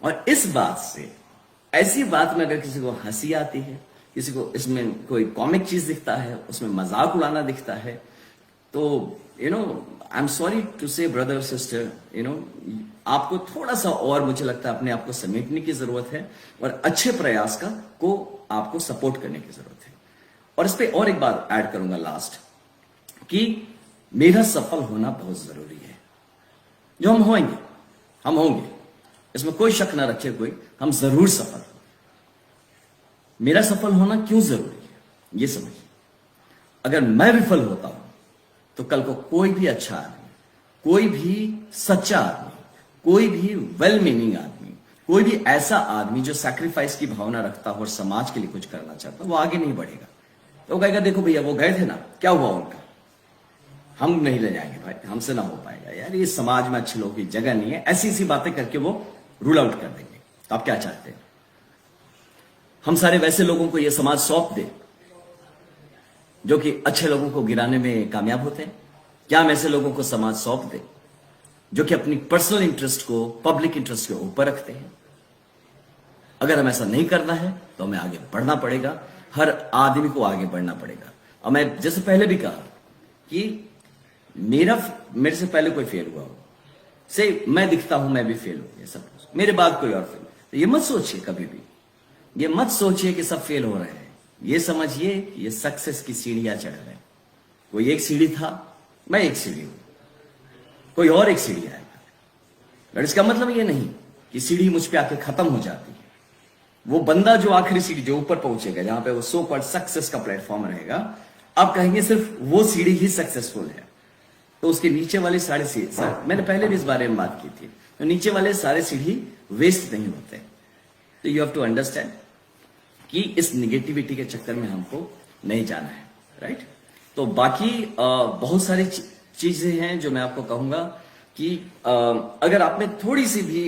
और इस बात से, ऐसी बात में अगर किसी को हंसी आती है, किसी को इसमें कोई कॉमिक चीज दिखता है, उसमें मजाक उड़ाना दिखता है, तो आई एम सॉरी टू से ब्रदर सिस्टर, आपको थोड़ा सा और मुझे लगता है अपने आप को समेटने की जरूरत है और अच्छे प्रयास को आपको सपोर्ट करने की जरूरत है। और इस पे और एक बात ऐड करूंगा लास्ट, कि मेरा सफल होना बहुत जरूरी है। जो हम होंगे, इसमें कोई शक ना रखे कोई, हम जरूर सफल होंगे। मेरा सफल होना क्यों जरूरी है ये समझिए। अगर मैं विफल होता हूं तो कल को कोई भी अच्छा आदमी, कोई भी सच्चा आदमी, कोई भी वेल मीनिंग आदमी, कोई भी ऐसा आदमी जो सैक्रिफाइस की भावना रखता हो और समाज के लिए कुछ करना चाहता, वो आगे नहीं बढ़ेगा। तो वो कहेगा देखो भैया वो गए थे ना, क्या हुआ उनका, हम नहीं ले जाएंगे भाई, हमसे ना हो पाएगा यार, ये समाज में अच्छे लोगों की जगह नहीं है, ऐसी ऐसी बातें करके वो रूल आउट कर देंगे। तो आप क्या चाहते हैं, हम सारे वैसे लोगों को ये समाज सौंप दे जो कि अच्छे लोगों को गिराने में कामयाब होते हैं? क्या हम ऐसे लोगों को समाज सौंप दे जो कि अपनी पर्सनल इंटरेस्ट को पब्लिक इंटरेस्ट के ऊपर रखते हैं? अगर हम ऐसा नहीं करना है तो हमें आगे बढ़ना पड़ेगा, हर आदमी को आगे बढ़ना पड़ेगा। और मैं जैसे पहले भी कहा कि मेरे से पहले कोई फेल हुआ हो, से मैं दिखता हूं मैं भी फेल हो गया, सब मेरे बाद कोई और फेल, तो ये मत सोचिए कभी भी, ये मत सोचिए कि सब फेल हो रहे हैं। ये समझिए कि ये सक्सेस की सीढ़ियां चढ़ रहे हैं। कोई एक सीढ़ी था, मैं एक सीढ़ी हूं, कोई और एक सीढ़ी आएगा। पर इसका मतलब ये नहीं कि सीढ़ी मुझ पे आके खत्म हो जाती है। वो बंदा जो आखिरी सीढ़ी जो ऊपर पहुंचेगा, जहां पे वो सो कॉल्ड सक्सेस का प्लेटफॉर्म रहेगा, आप कहेंगे सिर्फ वो सीढ़ी ही सक्सेसफुल है, तो उसके नीचे वाले सारे सीढ़ी, मैंने पहले भी इस बारे में बात की थी, तो नीचे वाले सारे सीढ़ी वेस्ट नहीं होते। तो यू हैव टू अंडरस्टैंड कि इस निगेटिविटी के चक्कर में हमको नहीं जाना है, राइट। तो बाकी बहुत सारी चीजें हैं जो मैं आपको कहूंगा कि अगर आप में थोड़ी सी भी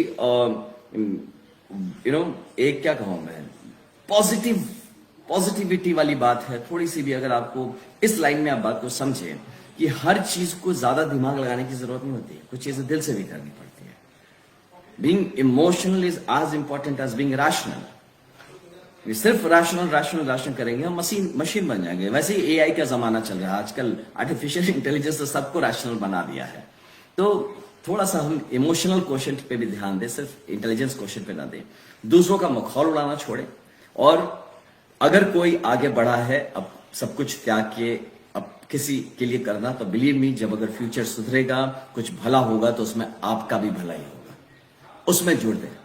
एक क्या कहूं मैं, पॉजिटिविटी वाली बात है, थोड़ी सी भी अगर आपको इस लाइन में आप बात को समझे कि हर चीज को ज्यादा दिमाग लगाने की जरूरत नहीं होती है, कुछ चीजें दिल से भी करनी पड़ती है। Being emotional is as important as being rational. सिर्फ राशनल करेंगे हम मशीन बन जाएंगे। वैसे ही एआई का जमाना चल रहा है आजकल, आर्टिफिशियल इंटेलिजेंस तो सबको रैशनल बना दिया है। तो थोड़ा सा हम इमोशनल क्वेश्चन पे भी ध्यान दें, सिर्फ इंटेलिजेंस क्वेश्चन पे ना दें। दूसरों का मखौल उड़ाना छोड़े, और अगर कोई आगे बढ़ा है अब सब कुछ त्याग के अब किसी के लिए करना, तो बिलीव मी, जब अगर फ्यूचर सुधरेगा, कुछ भला होगा, तो उसमें आपका भी भला ही होगा, उसमें जुड़ दे।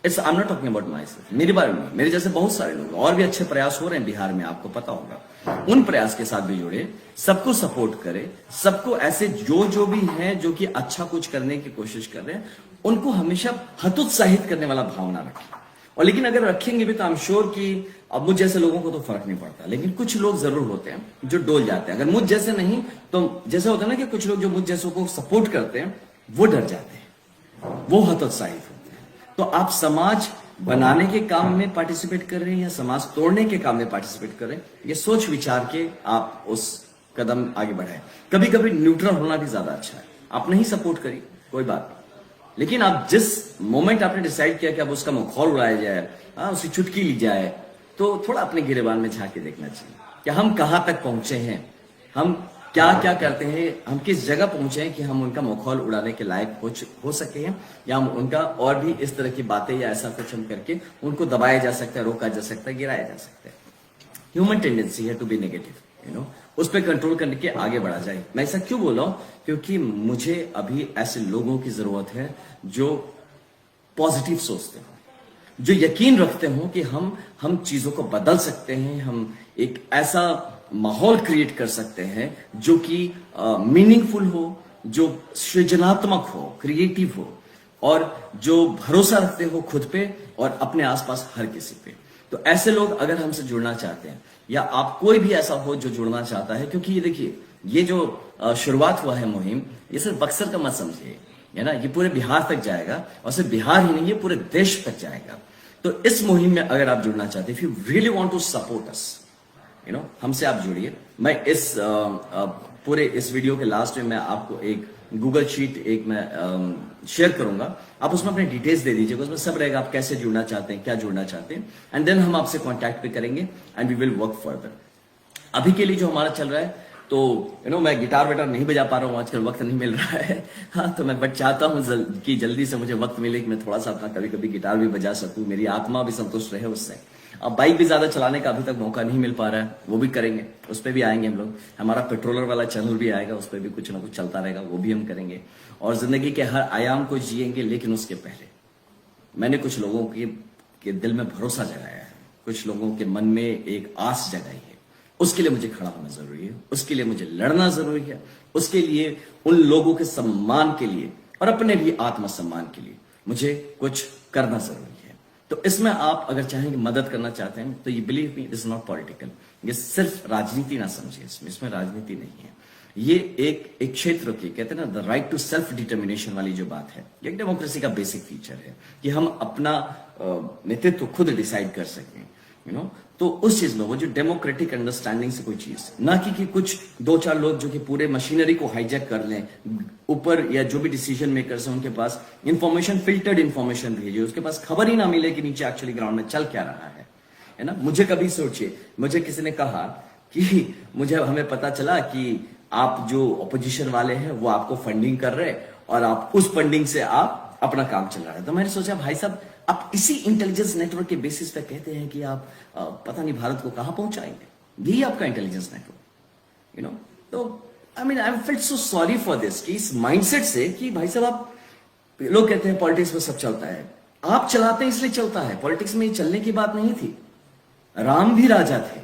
It's I am not talking about myself, मेरे बारे में, मेरे जैसे बहुत सारे लोग और भी अच्छे प्रयास हो रहे हैं बिहार में, आपको पता होगा। उन प्रयास के साथ भी जुड़े, सबको सपोर्ट करे, सबको ऐसे जो भी हैं जो कि अच्छा कुछ करने की कोशिश कर रहे हैं, उनको हमेशा हतोत्साहित करने वाला भावना रखें। और लेकिन अगर रखेंगे भी तो आई एम श्योर कि अब मुझ जैसे लोगों को तो फर्क नहीं पड़ता, लेकिन कुछ लोग जरूर होते हैं जो डोल जाते हैं। अगर मुझ जैसे नहीं तो जैसे होता है ना कि कुछ लोग जो मुझ जैसों को सपोर्ट करते हैं वो डर जाते हैं, वो हतोत्साहित होते हैं। तो आप समाज बनाने के काम में पार्टिसिपेट कर रहे हैं या समाज तोड़ने के काम में पार्टिसिपेट कर रहे हैं, ये सोच विचार के आप उस कदम आगे बढ़ाएं। कभी कभी न्यूट्रल होना भी ज्यादा अच्छा है, आप नहीं सपोर्ट करिए कोई बात, लेकिन आप जिस मोमेंट आपने डिसाइड किया कि अब उसका मखौल उड़ाया जाए, उसकी चुटकी ली जाए, तो थोड़ा अपने गिरेबान में झांक के देखना चाहिए कि हम कहां तक पहुंचे हैं, हम क्या क्या करते हैं, हम किस जगह पहुंचे हैं कि हम उनका मखौल उड़ाने के लायक हो सके हैं, या हम उनका और भी इस तरह की बातें या ऐसा कुछ हम करके उनको दबाया जा सकता है, रोका जा सकता है, गिराया जा सकता है। ह्यूमन टेंडेंसी है टू बी नेगेटिव, उस पर कंट्रोल करने के आगे बढ़ा जाए। मैं ऐसा क्यों बोला हूं, क्योंकि मुझे अभी ऐसे लोगों की जरूरत है जो पॉजिटिव सोचते हो, जो यकीन रखते हो कि हम चीजों को बदल सकते हैं, हम एक ऐसा माहौल क्रिएट कर सकते हैं जो कि मीनिंगफुल हो, जो सृजनात्मक हो, क्रिएटिव हो, और जो भरोसा रखते हो खुद पे और अपने आसपास हर किसी पे। तो ऐसे लोग अगर हमसे जुड़ना चाहते हैं, या आप कोई भी ऐसा हो जो जुड़ना चाहता है, क्योंकि ये देखिए, ये जो शुरुआत हुआ है मुहिम, ये सिर्फ बक्सर का मत समझिए, है ना, ये पूरे बिहार तक जाएगा, और सिर्फ बिहार ही नहीं, ये पूरे देश तक जाएगा। तो इस मुहिम में अगर आप जुड़ना चाहते हैं, if you really want to support us, हमसे आप जुड़िए। मैं इस पूरे इस वीडियो के लास्ट में मैं आपको एक गूगल शीट एक मैं शेयर करूंगा, आप उसमें अपने डिटेल्स दे दीजिएगा, उसमें सब रहेगा आप कैसे जुड़ना चाहते हैं, क्या जुड़ना चाहते हैं, एंड देन हम आपसे कांटेक्ट भी करेंगे and we will work further. अभी के लिए जो हमारा चल रहा है, तो मैं गिटार विटार नहीं बजा पा रहा हूँ आजकल, वक्त नहीं मिल रहा है। हाँ, तो मैं बट चाहता हूँ कि जल्दी से मुझे वक्त मिले कि मैं थोड़ा सा अपना कभी कभी गिटार भी बजा सकूं, मेरी आत्मा भी संतुष्ट रहे उससे। अब बाइक भी ज्यादा चलाने का अभी तक मौका नहीं मिल पा रहा है, वो भी करेंगे, उस पर भी आएंगे हम लोग। हमारा पेट्रोलर वाला चैनल भी आएगा, उस पर भी कुछ ना कुछ चलता रहेगा, वो भी हम करेंगे। और जिंदगी के हर आयाम को जिएंगे, लेकिन उसके पहले मैंने कुछ लोगों के दिल में भरोसा जगाया है, कुछ लोगों के मन में एक आस जगाई है। उसके लिए मुझे खड़ा होना जरूरी है, उसके लिए मुझे लड़ना जरूरी है, उसके लिए उन लोगों के सम्मान के लिए और अपने भी आत्मसम्मान के लिए मुझे कुछ करना जरूरी है। तो इसमें आप अगर चाहेंगे मदद करना चाहते हैं तो ये believe me, this is not political. ये सिर्फ राजनीति ना समझिए, इसमें राजनीति नहीं है। ये एक क्षेत्र की कहते हैं ना, the right to self determination वाली जो बात है, ये डेमोक्रेसी का बेसिक फीचर है कि हम अपना नेतृत्व खुद डिसाइड कर सकें, तो उस चीज में वो जो डेमोक्रेटिक अंडरस्टैंडिंग से कोई चीज ना कि कुछ दो चार लोग जो कि पूरे मशीनरी को हाईजैक कर लें ऊपर, या जो भी डिसीजन मेकर्स हैं उनके पास इंफॉर्मेशन, फिल्टर्ड इंफॉर्मेशन भेजे, उसके पास खबर ही ना मिले कि नीचे एक्चुअली ग्राउंड में चल क्या रहा है ना। मुझे कभी सोचिए, मुझे किसी ने कहा कि हमें पता चला कि आप जो ऑपोजिशन वाले हैं वो आपको फंडिंग कर रहे हैं और आप उस फंडिंग से आप अपना काम चला रहे हैं। तो मैंने सोचा भाई साहब, आप इसी इंटेलिजेंस नेटवर्क के बेसिस पे कहते हैं कि आप पता नहीं भारत को कहां पहुंचाएंगे, यही आपका इंटेलिजेंस नेटवर्क, तो I feel so sorry for this, कि इस माइंडसेट से कि भाई साहब आप, लोग कहते हैं पॉलिटिक्स में सब चलता है, आप चलाते हैं इसलिए चलता है। पॉलिटिक्स में चलने की बात नहीं थी, राम भी राजा थे,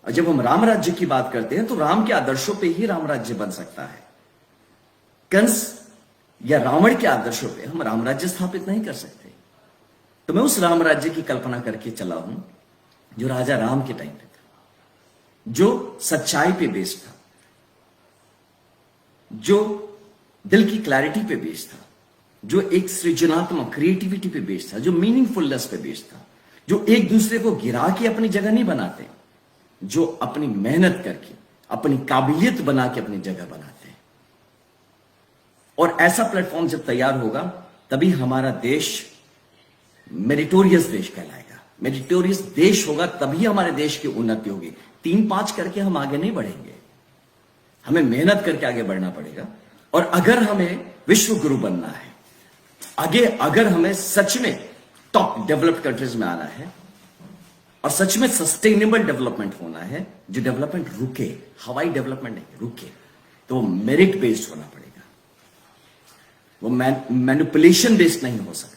और जब हम राम राज्य की बात करते हैं तो राम के आदर्शों पे ही राम राज्य बन सकता है। कंस या रावण के आदर्शों पे हम राम राज्य स्थापित नहीं कर सकते। तो मैं उस राम राज्य की कल्पना करके चला हूं जो राजा राम के टाइम पे था, जो सच्चाई पे बेस्ड था, जो दिल की क्लैरिटी पे बेस्ड था, जो एक सृजनात्मक क्रिएटिविटी पे बेस्ड था, जो मीनिंगफुलनेस पे बेस्ड था, जो एक दूसरे को गिरा के अपनी जगह नहीं बनाते, जो अपनी मेहनत करके अपनी काबिलियत बना के अपनी जगह बनाते हैं। और ऐसा प्लेटफॉर्म जब तैयार होगा तभी हमारा देश मेरिटोरियस देश कहलाएगा। मेरिटोरियस देश होगा तभी हमारे देश की उन्नति होगी। 3-5 करके हम आगे नहीं बढ़ेंगे, हमें मेहनत करके आगे बढ़ना पड़ेगा। और अगर हमें विश्व गुरु बनना है, अगर हमें सच में टॉप डेवलप्ड कंट्रीज में आना है और सच में सस्टेनेबल डेवलपमेंट होना है, जो डेवलपमेंट रुके, हवाई डेवलपमेंट नहीं रुके, तो वो मेरिट बेस्ड होना पड़ेगा, वो मैनिपुलेशन बेस्ड नहीं हो सकता।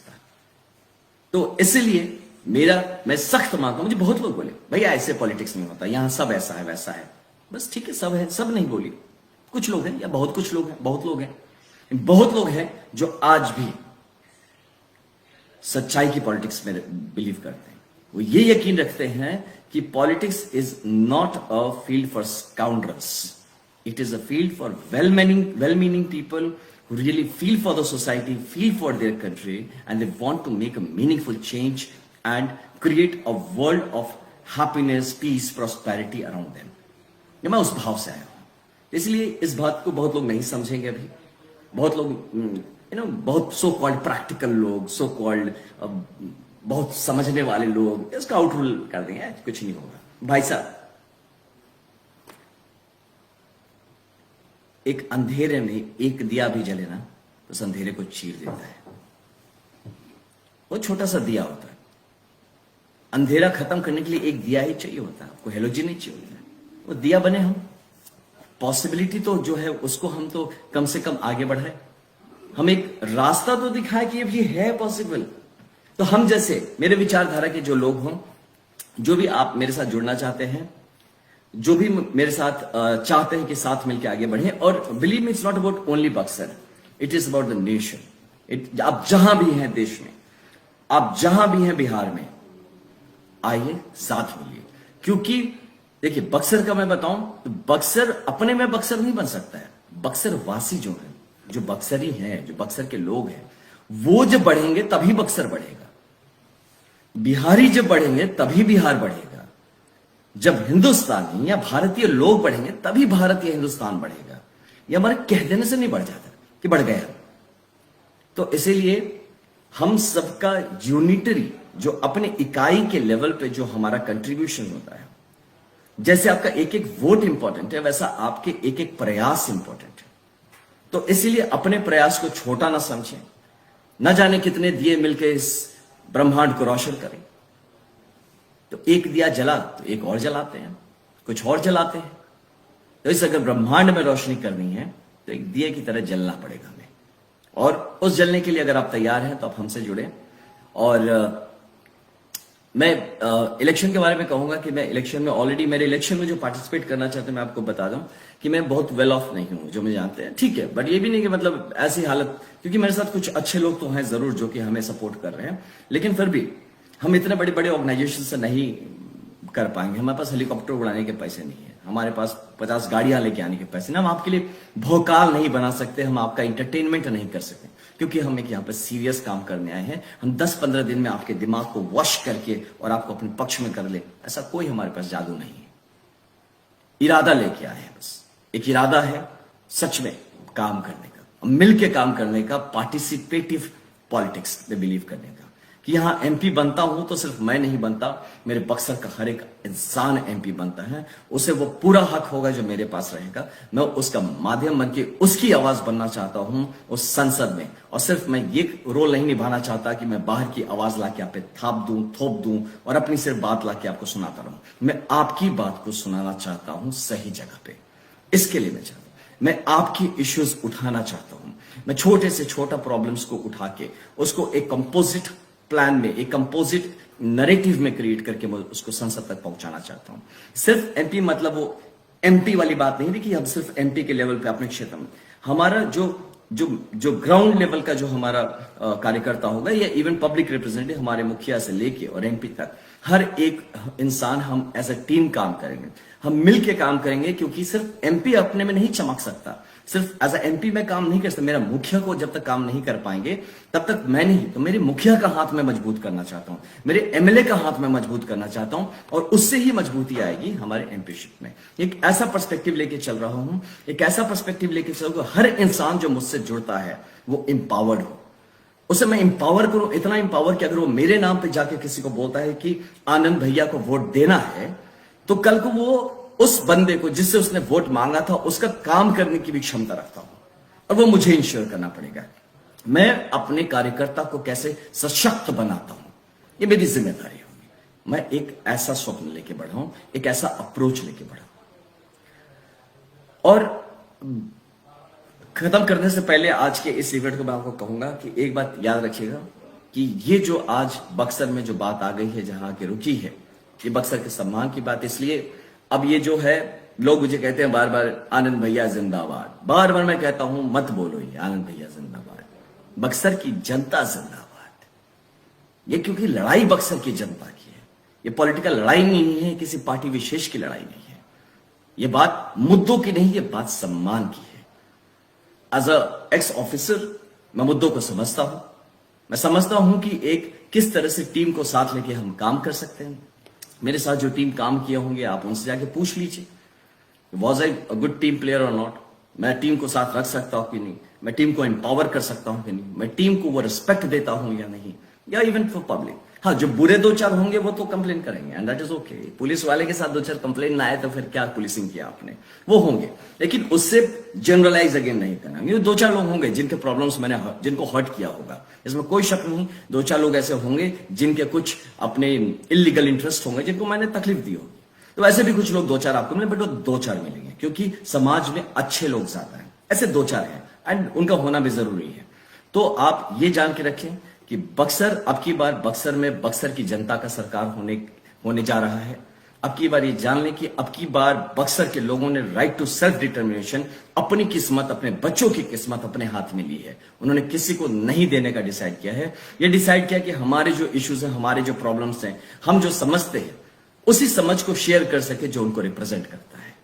तो इसलिए मैं सख्त मानता हूं। मुझे बहुत लोग बोले भैया ऐसे पॉलिटिक्स नहीं होता, यहां सब ऐसा है वैसा है। बस ठीक है, सब है, सब नहीं बोली, कुछ लोग हैं या बहुत कुछ लोग हैं, बहुत लोग हैं जो आज भी सच्चाई की पॉलिटिक्स में बिलीव करते हैं। वो ये यकीन रखते हैं कि politics is not a field for scoundrels, it is a field for well meaning people who really feel for the society, feel for their country, and they want to make a meaningful change and create a world of happiness, peace, prosperity around them. मैं उस भाव से आया हूं, इसलिए इस बात को बहुत लोग नहीं समझेंगे अभी। बहुत लोग बहुत सो कॉल्ड प्रैक्टिकल लोग, सो कॉल्ड बहुत समझने वाले लोग इसका आउट रूल कर देंगे, कुछ नहीं होगा। भाई साहब, एक अंधेरे में एक दिया भी जले ना तो उस अंधेरे को चीर देता है। वो छोटा सा दिया होता है, अंधेरा खत्म करने के लिए एक दिया ही चाहिए होता है, आपको हेलोजन नहीं चाहिए होता है। वो दिया बने हम, पॉसिबिलिटी तो जो है उसको हम तो कम से कम आगे बढ़ाए, हम एक रास्ता तो दिखाए कि ये भी है पॉसिबल। तो हम जैसे मेरे विचारधारा के जो लोग हों, जो भी आप मेरे साथ जुड़ना चाहते हैं, जो भी मेरे साथ चाहते हैं कि साथ मिलकर आगे बढ़े, और believe me it's not about only Buxar, it is about the nation. आप जहां भी हैं देश में, आप जहां भी हैं बिहार में, आइए साथ मिलिए। क्योंकि देखिए बक्सर का मैं बताऊं तो बक्सर अपने में बक्सर नहीं बन सकता है। बक्सर वासी जो है, जो बक्सरी हैं, जो बक्सर के लोग हैं, वो जब बढ़ेंगे तभी बक्सर बढ़ेगा। बिहारी जब बढ़ेंगे तभी बिहार बढ़ेगा। जब हिंदुस्तानी या भारतीय लोग बढ़ेंगे तभी भारत या हिंदुस्तान बढ़ेगा। ये हमारे कह देने से नहीं बढ़ जाता, कि बढ़ गया। तो इसीलिए हम सबका यूनिटरी जो अपने इकाई के लेवल पे जो हमारा कंट्रीब्यूशन होता है, जैसे आपका एक एक वोट इंपॉर्टेंट है, वैसा आपके एक एक प्रयास इंपॉर्टेंट है। तो इसीलिए अपने प्रयास को छोटा ना समझें, न जाने कितने दिए मिलकर इस ब्रह्मांड को रोशन करें। तो एक दिया जला तो एक और जलाते हैं, कुछ और जलाते हैं। तो इस अगर ब्रह्मांड में रोशनी करनी है तो एक दिए की तरह जलना पड़ेगा हमें, और उस जलने के लिए अगर आप तैयार हैं तो आप हमसे जुड़े। और मैं इलेक्शन के बारे में कहूंगा कि मैं इलेक्शन में ऑलरेडी, मेरे इलेक्शन में जो पार्टिसिपेट करना चाहते हैं, मैं आपको बता दूं कि मैं बहुत वेल ऑफ नहीं हूं, जो मुझे जानते हैं, ठीक है। बट ये भी नहीं कि मतलब ऐसी हालत, क्योंकि मेरे साथ कुछ अच्छे लोग तो हैं जरूर जो कि हमें सपोर्ट कर रहे हैं, लेकिन फिर भी हम इतने बड़े बड़े ऑर्गेनाइजेशन से नहीं कर पाएंगे। हमारे पास हेलीकॉप्टर उड़ाने के पैसे नहीं है, हमारे पास 50 गाड़ियां लेके आने के पैसे नहीं। हम आपके लिए भोकाल नहीं बना सकते, हम आपका इंटरटेनमेंट नहीं कर सकते, क्योंकि हम एक यहाँ पर सीरियस काम करने आए हैं। हम 10-15 दिन में आपके दिमाग को वॉश करके और आपको अपने पक्ष में कर ले, ऐसा कोई हमारे पास जादू नहीं है। इरादा लेके आए हैं, बस एक इरादा है सच में काम करने का, मिलके काम करने का, पार्टिसिपेटिव पॉलिटिक्स में बिलीव करने का, कि यहां एमपी बनता हूं तो सिर्फ मैं नहीं बनता, मेरे बक्सर का हर एक इंसान एमपी बनता है। उसे वो पूरा हक होगा जो मेरे पास रहेगा। मैं उसका माध्यम बन के उसकी आवाज बनना चाहता हूं उस संसद में। और सिर्फ मैं ये रोल नहीं निभाना चाहता कि मैं बाहर की आवाज लाके आप पे थाप दूं, थोप दूं और अपनी सिर्फ बात लाके आपको सुनाता रहूं। मैं आपकी बात को सुनाना चाहता हूं सही जगह पे। इसके लिए मैं चाहता हूं, मैं आपकी इश्यूज उठाना चाहता हूं। मैं छोटे से छोटा प्रॉब्लम्स को उठा के उसको एक कंपोजिट प्लान में, एक कंपोजिट नरेटिव में क्रिएट करके मैं उसको संसद तक पहुंचाना चाहता हूं। सिर्फ एमपी मतलब वो एमपी वाली बात नहीं थी कि हम सिर्फ एमपी के लेवल पे अपने क्षेत्र में, हमारा जो जो जो ग्राउंड लेवल का जो हमारा कार्यकर्ता होगा या इवन पब्लिक रिप्रेजेंटेटिव, हमारे मुखिया से लेके और एमपी तक हर एक इंसान, हम एज अ टीम काम करेंगे, हम मिलके काम करेंगे। क्योंकि सिर्फ एमपी अपने में नहीं चमक सकता, सिर्फ एज अ एमपी में काम नहीं कर सकता। मेरा मुखिया को जब तक काम नहीं कर पाएंगे तब तक मैं नहीं, तो मेरे मुखिया का हाथ में मजबूत करना चाहता हूं, मेरे एमएलए का हाथ में मजबूत करना चाहता हूं, और उससे ही मजबूती आएगी हमारे एमपीशिप में। एक ऐसा पर्सपेक्टिव लेके चल रहा हूं, एक ऐसा पर्सपेक्टिव लेके चल रहा हूं, हर इंसान जो मुझसे जुड़ता है वो इंपावर्ड हो, उसे मैं इंपावर करूं, इतना इंपावर कि अगर वो मेरे नाम पे जाके किसी को बोलता है कि आनंद भैया को वोट देना है, तो कल को वो उस बंदे को जिससे उसने वोट मांगा था उसका काम करने की भी क्षमता रखता हूं, और वो मुझे इंश्योर करना पड़ेगा। मैं अपने कार्यकर्ता को कैसे सशक्त बनाता हूं, ये मेरी जिम्मेदारी होगी। मैं एक ऐसा स्वप्न लेके बढ़ा हूं, एक ऐसा अप्रोच लेके बढ़ा। और खत्म करने से पहले आज के इस इवेंट को मैं आपको कहूंगा कि एक बात याद रखिएगा कि ये जो आज बक्सर में जो बात आ गई है, जहां की रुचि है, ये बक्सर के सम्मान की बात। इसलिए अब ये जो है, लोग मुझे कहते हैं बार बार आनंद भैया जिंदाबाद, बार बार मैं कहता हूं मत बोलो ये आनंद भैया जिंदाबाद, बक्सर की जनता जिंदाबाद। ये क्योंकि लड़ाई बक्सर की जनता की है, ये पॉलिटिकल लड़ाई नहीं है, किसी पार्टी विशेष की लड़ाई नहीं है। ये बात मुद्दों की नहीं, ये बात सम्मान की है। एज अ एक्स ऑफिसर मैं मुद्दों को समझता हूं, मैं समझता हूं कि एक किस तरह से टीम को साथ लेके हम काम कर सकते हैं। मेरे साथ जो टीम काम किए होंगे आप उनसे जाके पूछ लीजिए, was I a good team player और नॉट। मैं टीम को साथ रख सकता हूं कि नहीं, मैं टीम को एम्पावर कर सकता हूं कि नहीं, मैं टीम को वो रिस्पेक्ट देता हूं या नहीं, या इवन फॉर पब्लिक। हाँ, जो बुरे 2-4 होंगे वो तो कंप्लेन करेंगे, and that is okay. Police वाले के साथ 2-4 कंप्लेन ना आए तो फिर क्या पुलिसिंग किया आपने, वो होंगे, लेकिन उससे जनरलाइज अगेन नहीं करना। ये 2-4 लोग होंगे जिनके प्रॉब्लम्स मैंने जिनको हर्ट किया होगा, इसमें कोई शक नहीं। 2-4 लोग ऐसे होंगे जिनके कुछ अपने इलीगल इंटरेस्ट होंगे, जिनको मैंने तकलीफ दी होगी। तो ऐसे भी कुछ लोग 2-4 आपको मिले, बट वो 2-4 मिलेंगे, क्योंकि समाज में अच्छे लोग ज्यादा हैं, ऐसे 2-4 हैं, एंड उनका होना भी जरूरी है। तो आप ये जान के रखें कि बक्सर, अब की बार बक्सर में बक्सर की जनता का सरकार होने जा रहा है। अब की बार ये जान लें कि अब की बार बक्सर के लोगों ने राइट टू सेल्फ डिटर्मिनेशन, अपनी किस्मत, अपने बच्चों की किस्मत अपने हाथ में ली है। उन्होंने किसी को नहीं देने का डिसाइड किया है। ये डिसाइड किया कि हमारे जो इश्यूज हैं, हमारे जो प्रॉब्लम्स हैं, हम जो समझते हैं उसी समझ को शेयर कर सके जो उनको रिप्रेजेंट करता है,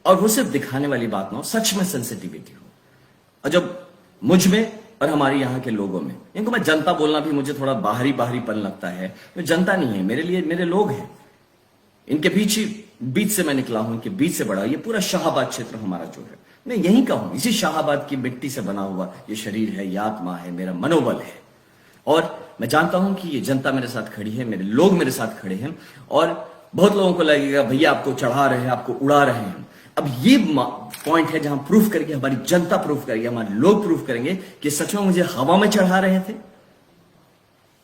और वो सिर्फ दिखाने वाली बात ना हो, सच में सेंसिटिविटी हो। और जब मुझ में और हमारे यहाँ के लोगों में, इनको मैं जनता बोलना भी मुझे थोड़ा बाहरीपन लगता है, तो जनता नहीं है मेरे लिए, मेरे लोग हैं। इनके बीच से मैं निकला हूं, इनके बीच से बड़ा। ये पूरा शाहाबाद क्षेत्र हमारा जो है, मैं यहीं का हूं। इसी शाहाबाद की मिट्टी से बना हुआ ये शरीर है, ये आत्मा है, मेरा मनोबल है। और मैं जानता हूं कि ये जनता मेरे साथ खड़ी है, मेरे लोग मेरे साथ खड़े हैं। और बहुत लोगों को लगेगा भैया आपको चढ़ा रहे हैं, आपको उड़ा रहे हैं। अब ये पॉइंट है जहां प्रूफ करेंगे, हमारी जनता प्रूफ करेगी, हमारे लोग प्रूफ करेंगे कि सच में मुझे हवा में चढ़ा रहे थे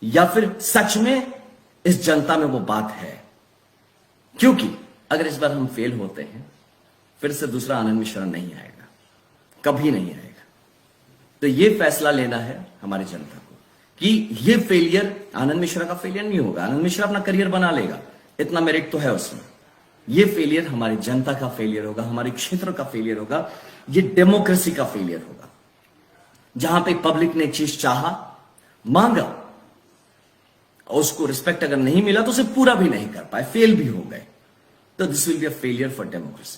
या फिर सच में इस जनता में वो बात है। क्योंकि अगर इस बार हम फेल होते हैं, फिर से दूसरा आनंद मिश्रा नहीं आएगा, कभी नहीं आएगा। तो ये फैसला लेना है हमारी जनता को कि ये फेलियर आनंद मिश्रा का फेलियर नहीं होगा। आनंद मिश्रा अपना करियर बना लेगा, इतना मेरिट तो है उसमें। ये फेलियर हमारी जनता का फेलियर होगा, हमारे क्षेत्र का फेलियर होगा, ये डेमोक्रेसी का फेलियर होगा। जहां पे पब्लिक ने चीज चाहा, मांगा, और उसको रिस्पेक्ट अगर नहीं मिला तो उसे पूरा भी नहीं कर पाए, फेल भी हो गए, तो this will be a failure for democracy.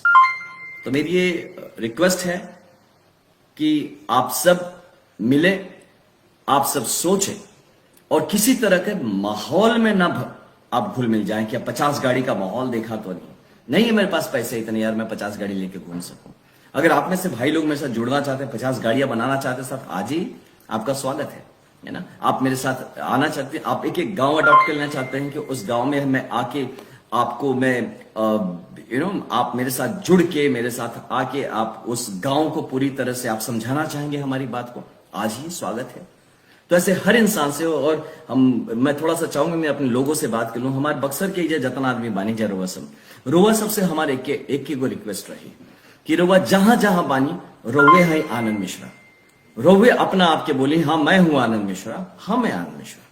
तो मेरी ये रिक्वेस्ट है कि आप सब मिले, आप सब सोचें और किसी तरह के माहौल में ना आप घुल मिल जाएं कि अब 50 गाड़ी का माहौल देखा तो नहीं है मेरे पास पैसे इतने यार मैं 50 गाड़ी लेके घूम सकूं। अगर आप में से भाई लोग मेरे साथ जुड़ना चाहते हैं, 50 गाड़ियां बनाना चाहते हैं साथ, आज ही आपका स्वागत है ना। आप मेरे साथ आना चाहते हैं, आप एक गांव अडॉप्ट करना चाहते हैं कि उस गांव में मैं आके आपको मैं आप मेरे साथ जुड़ के, मेरे साथ आके आप उस गांव को पूरी तरह से आप समझाना चाहेंगे हमारी बात को, आज ही स्वागत है। तो ऐसे हर इंसान से, और मैं थोड़ा सा चाहूंगा मैं अपने लोगों से बात कर लूं। हमारे बक्सर के जतना आदमी बानी जा रोवा सबसे हमारे एक को रिक्वेस्ट रही कि रोवा जहां जहां बानी रोवे है आनंद मिश्रा, रोवे अपना आपके बोली हाँ मैं हूं आनंद मिश्रा, हाँ मैं आनंद मिश्रा।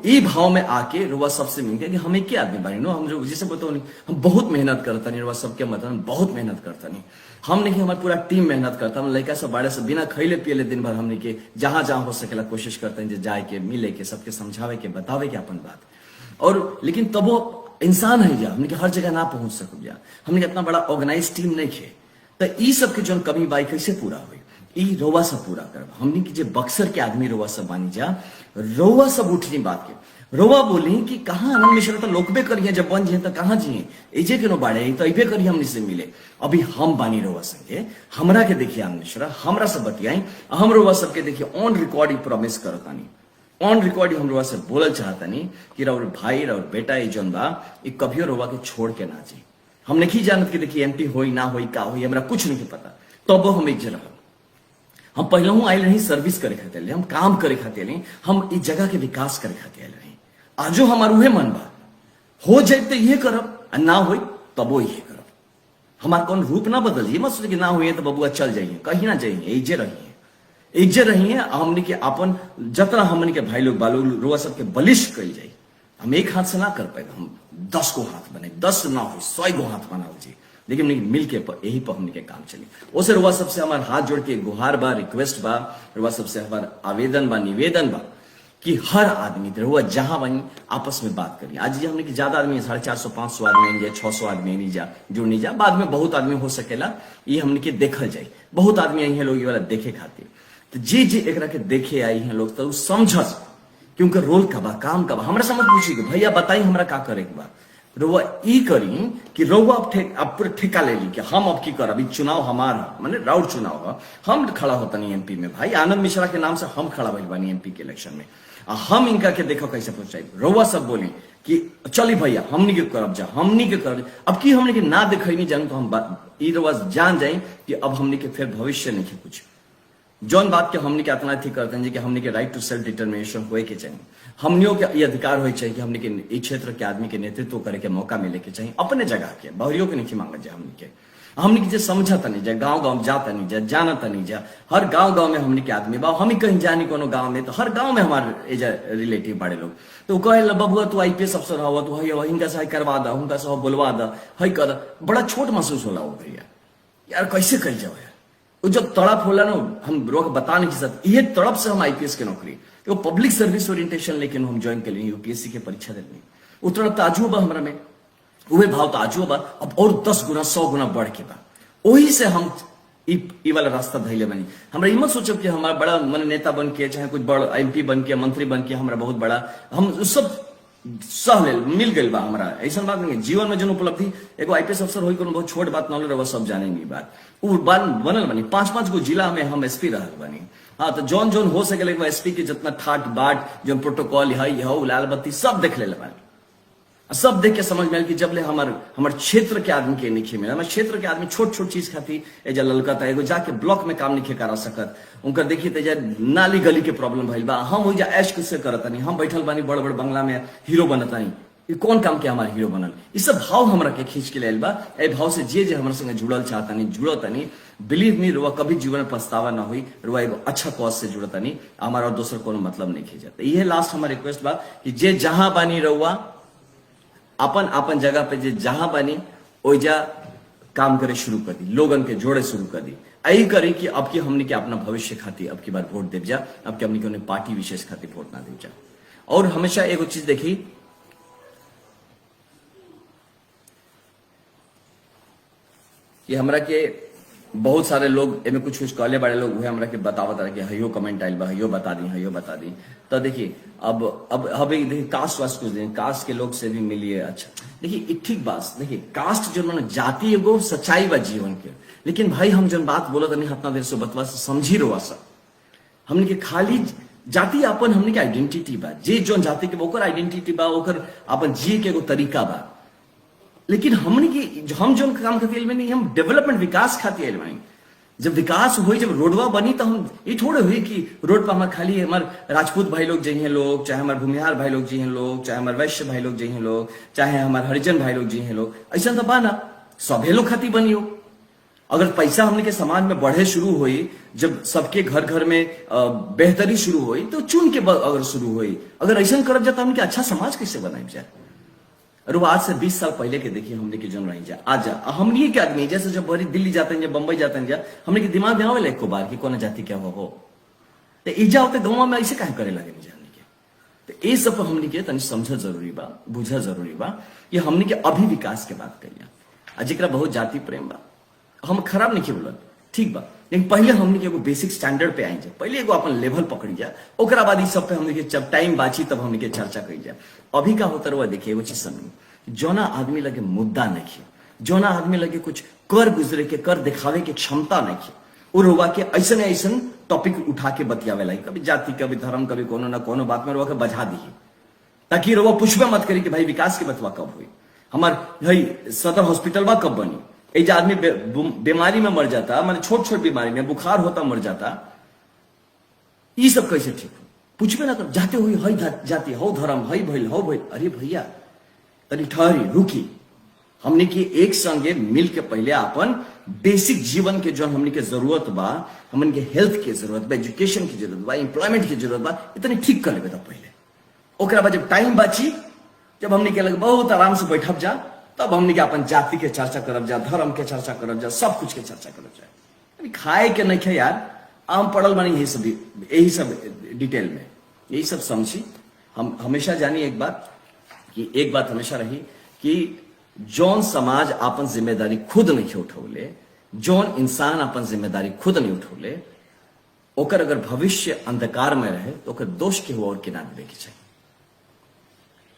ई भाव में आके रुआ सबसे मिलके कि हम एक ही आदमी बनी नो, हम जैसे बताओ नहीं, हम बहुत मेहनत करता नहीं, रुआ सबके मतलब बहुत मेहनत करता नहीं, हम नहीं हमारी पूरा टीम मेहनत करता। हम लड़का सब बाड़े से बिना खैले पियले दिन भर हमने के जहां जहां हो सकेला कोशिश करते हैं जाए के मिले के सबके समझावे के बतावे के अपन बात। और लेकिन तब वो इंसान है जा हमने के हर जगह ना पहुंच सको जा, हमने इतना बड़ा ऑर्गेनाइज टीम नहीं खे। तो ई सबके जो कमी बाई कैसे पूरा हुई, ई रोवा सब पूरा कर हमने की जो बक्सर के आदमी रोवा सब बानी जा, रोवा सब उठनी बात के रोवा बोली कि कहाँ आनंद मिश्रा तो लोकबे करिए, जब बन जिए तो कहाँ जिए एजे के नो बाड़े तो अबे करिए हमने से मिले। अभी हम बानी रोवा संगे, हमरा के देखिए आनंद मिश्रा, हमरा सब बतियाई, हम रोवा सबके देखिए ऑन रिकॉर्डिंग प्रॉमिस करतानी, ऑन रिकॉर्डिंग हम रोवा से बोलल चाहतानी कि राउर भाई राउर बेटा ये जौन बा ये कभी रोवा के छोड़ के ना जी। हम नहीं जानत कि देखिए एमपी होई ना होई का होई हमरा कुछ नहीं पता, तब हम एक जगह हम पहले हूं आयल नहीं सर्विस करे खातिर, हम काम करे खातिर नहीं, हम इस जगह के विकास करे खातिर आयल नहीं। आजो हमार उहे मन बा हो जाए तो ये करब, ना हो तबो ये करब। हमार कौन रूप ना बदल जी, मत सोचे कि ना हुई तो बबुआ चल जाइए, कहीं ना जाइए, एक जे रही है। हमने के अपन जतना हमने के भाई लोग बालो रोआ सबके बलिष्ठ कल जाए। हम एक हाथ से ना कर पाएगा, हम 10 को हाथ बने, 10 ना हो 100 को हाथ बनाओ जी, लेकिन मिल के यही पर हमने के काम चली। उसे रुआ सबसे हमारे हाथ जोड़ के गुहार बा, रिक्वेस्ट बा, रुआ सबसे हमारा आवेदन बा, निवेदन बा कि हर आदमी रुआ जहां बनी आपस में बात करिए। आज ये हमने की ज्यादा आदमी 450-500 आदमी 600 आदमी नहीं जा जुड़ नहीं जा, बाद में बहुत आदमी हो सकेला, ये हमने के देखल जाए। बहुत आदमी आई है लोग ये वाला देखे खातिर, तो जे जे एक के देखे आई हैं लोग तो समझस कि उनका रोल कबा काम कबा। हमरा से मत पूछिए भैया बताई हमरा का करे के बा, रउआ ई करी कि रउआ अब पूरे ठेका ले ली कि हम अब की कर, अभी चुनाव हमारा माने राउर चुनाव है, हम खड़ा होता नहीं एमपी में भाई, आनंद मिश्रा के नाम से हम खड़ा भइल बानी एमपी के इलेक्शन में। हम इनका के देखो कैसे पहुंचाई। रउआ सब बोली कि चली भैया हमनी के करब जा, हमनी के कर, अब की हमने के ना देखई नहीं जान तो हम ई रउआ जान जाए कि अब हमने के फिर भविष्य नहीं के कुछ जौन बात के हमने के इतना थी करते हैं कि हमने के राइट टू सेल्फ डिटर्मिनेशन होए के चाहिए, हमनियों के ये अधिकार होए चाहिए कि हमने के इस क्षेत्र के आदमी के नेतृत्व करे के मौका मिले के चाहिए अपने जगह के, बाहरियों के नहीं मांगा जाए। हमने के समझा नहीं जाए, गाँव गाँव जाता नहीं जा, जाना नहीं जा, हर गाँव गाँव में हमने के आदमी बा, हम कहीं जानी कोनो गाँव में तो हर गाँव में हमारे एज रिलेटिव बड़े लोग तो कहे बबुआ तू IPS अफसर हुआ तो हिंगा से करवा दा, हुनका से बोलवा दा, है कर, बड़ा छोट महसूस होला हो भैया यार कैसे कही जाओ यार। जब तड़प होला ना हम लोग बता नहीं सकते, ये तड़प से हम IPS के नौकरी तो पब्लिक सर्विस ओरिएंटेशन लेकिन हम ज्वाइन कर लिए UPSC के परीक्षा देने, वो तड़प तो आजू बा हमरा में, वही भाव तो आजू बा, अब और 10 गुना 100 गुना बढ़ के बा। वही से हम ई वाला रास्ता धैले बनी। हमरा हिम्मत सोचब कि हमारा बड़ा मन नेता बन के चाहे कुछ बड़ा MP बन के मंत्री बन के हमारा बहुत बड़ा हम सब सह ले मिल गई बा हमरा, ऐसा बात नहीं है। जीवन में जो उपलब्धि एगो आईपीएस अफसर होई कोनो बहुत छोट बात न रहे, सब जाने नहीं बात। वो बनल बनी 5-5 गो जिला में हम एसपी रहल बनी। हाँ तो जौन जौन हो सके एसपी के जितना ठाट बाट जो प्रोटोकॉल है लाल बत्ती सब देख ले बानी। सब देख के समझ में आयल कि जब ले हमार क्षेत्र के आदमी के नहीं मिला, हमारे क्षेत्र के आदमी छोट छोट चीज खाती एजा ललकता, एगो जाके ब्लॉक में काम नहीं करा सकत, उनकर देखिए तेजा नाली गली के प्रॉब्लम भइल बा, हम जा ऐश से करता नहीं, हम बैठल बानी बड़ बड़ बंगला में हीरो बनता नहीं, ये कौन काम के हमारे हीरो बनल। ये सब भाव हमरा के खींच के लायल बा। ए भाव से जे जे हमरा संगे जुड़ल चाहता नहीं जुड़ता नहीं, बिलीव मी रुआ कभी जीवन में पछतावा ना हुई, रुआ एगो अच्छा कॉज से जुड़ता नहीं, हमारा और दोसर कोनो मतलब नहीं खींचता। ये लास्ट हमारा रिक्वेस्ट बा कि जे जहां बानी रहुआ अपन अपन जगह पे जे जहां बानी ओइजा काम करे शुरू कर दी, लोगन के जोड़े शुरू कर दी। यही करी कि अब की हमने के अपना भविष्य खातिर अब की बार वोट देव जा, अब की हमने के पार्टी विशेष खातिर वोट ना देव जा। और हमेशा एगो चीज देखी कि हमरा के बहुत सारे लोग एमे कुछ कहले बड़े लोग हुए हमरा के बतावत रहे कि हयो कमेंट आइल बा, हयो बता दी। तो देखिए अब देखिए कास्ट वास्ट कुछ दिन कास्ट के लोग से भी मिलिए। अच्छा देखिए एक ठीक बात, देखिए कास्ट जो माने जाति एगो सच्चाई बा जीवन के, लेकिन भाई हम जन बात बोलत नहीं अपना देर से बतवा से समझी रहो सब हमने के खाली जाति अपन हमने के आइडेंटिटी बा, जे जो जाति के ओकर आइडेंटिटी बा, ओकर अपन जिए के एगो तरीका बा। लेकिन हमने की हम जो काम खातिर में नहीं, हम डेवलपमेंट विकास खातिर आइल बानी। जब विकास हुई, जब रोडवा बनी तो हम ये थोड़े हुई कि रोड पर हमारे खाली हमारे राजपूत भाई लोग जइए लोग, चाहे हमारे भूमिहार भाई लोग जइए लोग, चाहे हमारे वैश्य भाई लोग जइए लोग, चाहे हमारे हरिजन भाई लोग जइए लोग, ऐसा तो बाना सभे लोग खातिर बनियो। अगर पैसा हमने के समाज में बढ़े शुरू हुई, जब सबके घर घर में बेहतरी शुरू हुई तो चुन के अगर शुरू हुई, अगर ऐसा करब जाता हमने अच्छा समाज कैसे बनाई जाए। और वो आज से 20 साल पहले के देखिए हमने के जन रही जा आज हमने के आदमी जैसे जब बड़ी दिल्ली जाते हैं, जब बंबई जाते हैं, हमने के दिमाग में आवे एको बार कि कौन जाति क्या हो तो ईजा होते गाँव में ऐसे कहे करे लगे जाने के। तो ये सब हमने के तनि समझ जरूरी बा, बुझा जरूरी बा कि हमने के अभी विकास के बात करिए। जरा बहुत जाति प्रेम बा, हम खराब नहीं बोलत, ठीक बा, लेकिन पहले हमने के एगो बेसिक स्टैंडर्ड पे आई जाए, पहले एगो अपन लेवल पकड़ी जाए, ओकरा बाद इस सब पे हमने के जब टाइम बाची तब हमने के चर्चा करी जाए। अभी का होता रहा देखिए एगो चीज समझ, जोना आदमी लगे मुद्दा नहीं, जोना आदमी लगे कुछ कर गुजरे के कर दिखावे के क्षमता नहीं, और हुआ के ऐसा ऐसा टॉपिक उठा के बतियावे लाई, कभी जाति कभी धर्म कभी कोनो ना कोनो बात में रुआ के बजा दी, ताकि रुआ पुछबे मत करी कि भाई विकास की बतवा कब हुई, हमार भाई सदर हॉस्पिटल बा कब बनी, एक आदमी बीमारी में मर जाता, माने छोट छोट बीमारी में बुखार होता मर जाता, ये सब कैसे ठीक हो, पूछबे ना कर, जाते हुई हई जाति हो धर्म हई भइल हो भइल। अरे भैया तनी ठहरी रुकी, हमने की एक संगे मिल के पहले अपन बेसिक जीवन के जो हमने के जरूरत बा, हमने के हेल्थ के जरूरत बा, एजुकेशन की जरूरत बा, एम्प्लॉयमेंट की जरूरत बा, इतनी ठीक कर लेबे पहले। ओकरा बाद जब टाइम बाची, जब हमने के लगे बहुत आराम से बैठब जा, तब हमने के अपन जाति के चर्चा करब जा, धर्म के चर्चा करब जा, सब कुछ के चर्चा करब जा। अभी खाए के नहीं खे यार, आम पड़ल बनी यही सब डिटेल में, यही सब समझी। हम हमेशा जानी एक बात कि एक बात हमेशा रही कि जौन समाज अपन जिम्मेदारी खुद नहीं उठौले, जौन इंसान अपन जिम्मेदारी खुद नहीं उठौले, ओकर अगर भविष्य अंधकार में रहे तो ओकर दोष के हुआ और के ना देवे के चाहिए।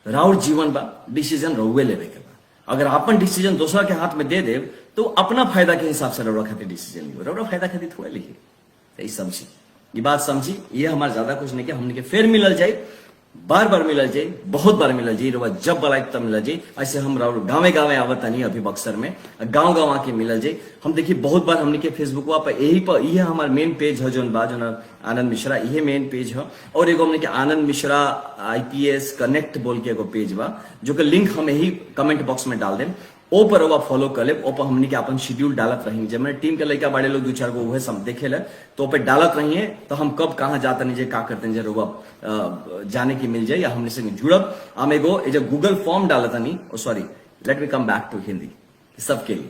राउर जीवन बा, डिसीजन रहुए लेवे के बा। अगर अपन डिसीजन दूसरा के हाथ में दे देव तो अपना फायदा के हिसाब से रौरा खातिर डिसीजन लियो, रौरा फायदा खातिर थोड़ा लिखिए। यही समझी, ये बात समझी, ये हमारा ज्यादा कुछ नहीं किया, हमने के फिर मिलल जाए, बार बार मिलल जाए, बहुत बार मिलल जाए, रोवा जब बुलाई तब मिलल जाए। ऐसे हम गाँव गाँव आवत नहीं, अभी बक्सर में गाँव गाँव आके मिलल जाए। हम देखिए बहुत बार हमने के फेसबुक पर यही पर ये हमारा मेन पेज है, जो बा जो आनंद मिश्रा, ये मेन पेज है। और एगो हमने के आनंद मिश्रा IPS कनेक्ट बोल के एगो पेज बा, जो के लिंक हम यही कमेंट बॉक्स में डाल दें, ओ पर वो फॉलो कर ले। ओ पर हमने के अपन शेड्यूल डालत रही, जब मैंने टीम के लड़का बड़े लोग 2-4 गो वह सब देखे ले, तो पे डालत रही है, तो हम कब कहाँ जाता नहीं का करते हैं वो जाने की मिल जाए, या हमने से जुड़ब। हम एगो जब गूगल फॉर्म डालता नहीं, sorry let me come back to Hindi सबके लिए,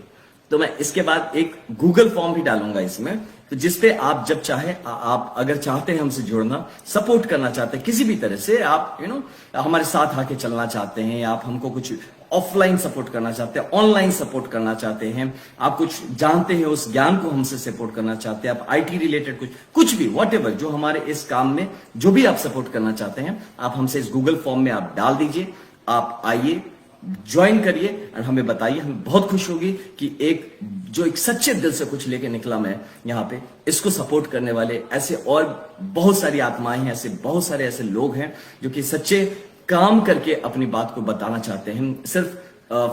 तो मैं इसके बाद एक गूगल फॉर्म भी डालूंगा इसमें, तो जिसपे आप जब चाहे, आप अगर चाहते हैं हमसे जुड़ना, सपोर्ट करना चाहते हैं किसी भी तरह से, आप हमारे साथ आके चलना चाहते हैं, आप हमको कुछ ऑफलाइन सपोर्ट करना चाहते हैं, ऑनलाइन सपोर्ट करना चाहते हैं, आप कुछ जानते हैं उस ज्ञान को हमसे सपोर्ट करना चाहते हैं, आप IT रिलेटेड कुछ भी व्हाटएवर जो हमारे इस काम में जो भी आप सपोर्ट करना चाहते हैं, आप हमसे इस गूगल फॉर्म में आप डाल दीजिए। आप आइए, ज्वाइन करिए और हमें बताइए। हमें बहुत खुश होगी कि एक सच्चे दिल से कुछ लेके निकला मैं यहाँ पे, इसको सपोर्ट करने वाले ऐसे और बहुत सारी आत्माएं हैं, ऐसे बहुत सारे ऐसे लोग हैं जो कि सच्चे काम करके अपनी बात को बताना चाहते हैं। सिर्फ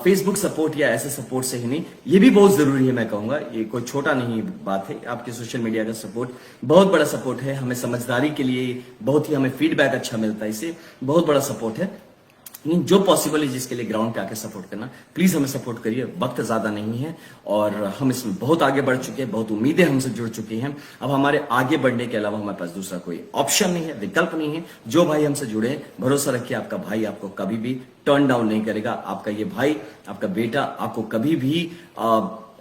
फेसबुक सपोर्ट या ऐसे सपोर्ट से ही नहीं, ये भी बहुत जरूरी है। मैं कहूंगा ये कोई छोटा नहीं बात है। आपके सोशल मीडिया का सपोर्ट बहुत बड़ा सपोर्ट है। हमें समझदारी के लिए बहुत ही हमें फीडबैक अच्छा मिलता है, इससे बहुत बड़ा सपोर्ट है। जो पॉसिबल है जिसके लिए ग्राउंड पे आके सपोर्ट करना, प्लीज हमें सपोर्ट करिए। वक्त ज्यादा नहीं है और हम इसमें बहुत आगे बढ़ चुके हैं, बहुत उम्मीदें हमसे जुड़ चुकी हैं। अब हमारे आगे बढ़ने के अलावा हमारे पास दूसरा कोई ऑप्शन नहीं है, विकल्प नहीं है। जो भाई हमसे जुड़े हैं, भरोसा रखिए आपका भाई आपको कभी भी टर्न डाउन नहीं करेगा। आपका ये भाई, आपका बेटा आपको कभी भी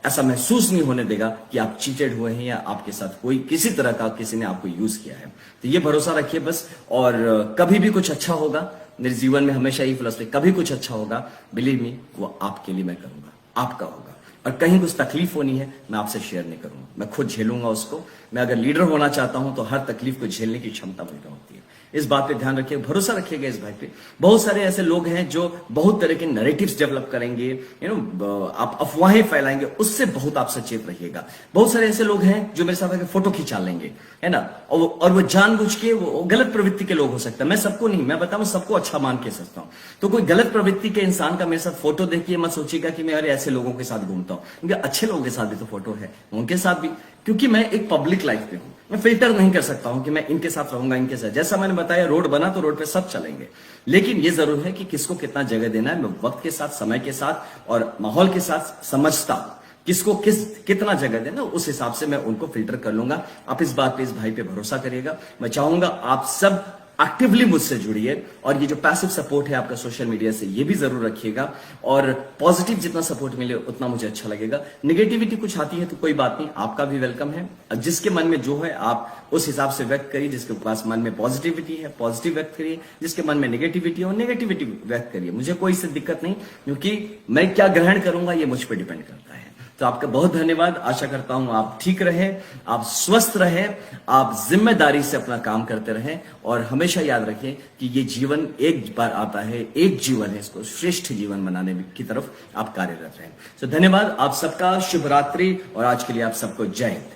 ऐसा महसूस नहीं होने देगा कि आप चीटेड हुए हैं या आपके साथ कोई किसी तरह का किसी ने आपको यूज किया है। तो ये भरोसा रखिए बस। और कभी भी कुछ अच्छा होगा मेरे जीवन में, हमेशा ही फिलॉसफी, कभी कुछ अच्छा होगा, बिलीव मी, वो आपके लिए मैं करूंगा, आपका होगा। और कहीं कुछ तकलीफ होनी है, मैं आपसे शेयर नहीं करूंगा, मैं खुद झेलूंगा उसको। मैं अगर लीडर होना चाहता हूं तो हर तकलीफ को झेलने की क्षमता मुझे होती है। इस बात पे ध्यान रखिए, भरोसा रखिएगा इस भाई पे। बहुत सारे ऐसे लोग हैं जो बहुत तरह के नैरेटिव्स डेवलप करेंगे, आप अफवाहें फैलाएंगे, उससे बहुत आप सचेत रहिएगा। बहुत सारे ऐसे लोग हैं जो मेरे साथ आके फोटो खिंचा लेंगे, है ना, और वो जानबूझ के वो गलत प्रवृत्ति के लोग हो सकते हैं। मैं सबको नहीं, मैं बताऊं सबको अच्छा मान के सकता हूं। तो कोई गलत प्रवृत्ति के इंसान का मेरे साथ फोटो देखिए, मत सोचिएगा कि मैं अरे ऐसे लोगों के साथ घूमता हूं, क्योंकि अच्छे लोगों के साथ भी तो फोटो है, उनके साथ भी, क्योंकि मैं एक पब्लिक लाइफ पे हूं। मैं फिल्टर नहीं कर सकता हूं कि मैं इनके साथ रहूंगा, इनके साथ। जैसा मैंने बताया, रोड बना तो रोड पे सब चलेंगे, लेकिन ये जरूर है कि किसको कितना जगह देना है। मैं वक्त के साथ, समय के साथ और माहौल के साथ समझता हूं किसको कितना जगह देना, उस हिसाब से मैं उनको फिल्टर कर लूंगा। आप इस बात पे, इस भाई पे भरोसा करिएगा। मैं चाहूंगा आप सब एक्टिवली मुझसे जुड़िए, और ये जो पैसिव सपोर्ट है आपका सोशल मीडिया से, ये भी जरूर रखिएगा। और पॉजिटिव जितना सपोर्ट मिले उतना मुझे अच्छा लगेगा। नेगेटिविटी कुछ आती है तो कोई बात नहीं, आपका भी वेलकम है। जिसके मन में जो है आप उस हिसाब से व्यक्त करिए। जिसके पास मन में पॉजिटिविटी है, पॉजिटिव व्यक्त करिए। जिसके मन में नेगेटिविटी हो, नेगेटिविटी व्यक्त करिए। मुझे कोई इससे दिक्कत नहीं, क्योंकि मैं क्या ग्रहण करूंगा ये मुझ पर डिपेंड करता है। तो आपका बहुत धन्यवाद। आशा करता हूं आप ठीक रहे, आप स्वस्थ रहे, आप जिम्मेदारी से अपना काम करते रहें, और हमेशा याद रखें कि ये जीवन एक बार आता है, एक जीवन है, इसको श्रेष्ठ जीवन बनाने की तरफ आप कार्यरत रहें। तो धन्यवाद आप सबका, शुभ रात्रि, और आज के लिए आप सबको जय हिंद।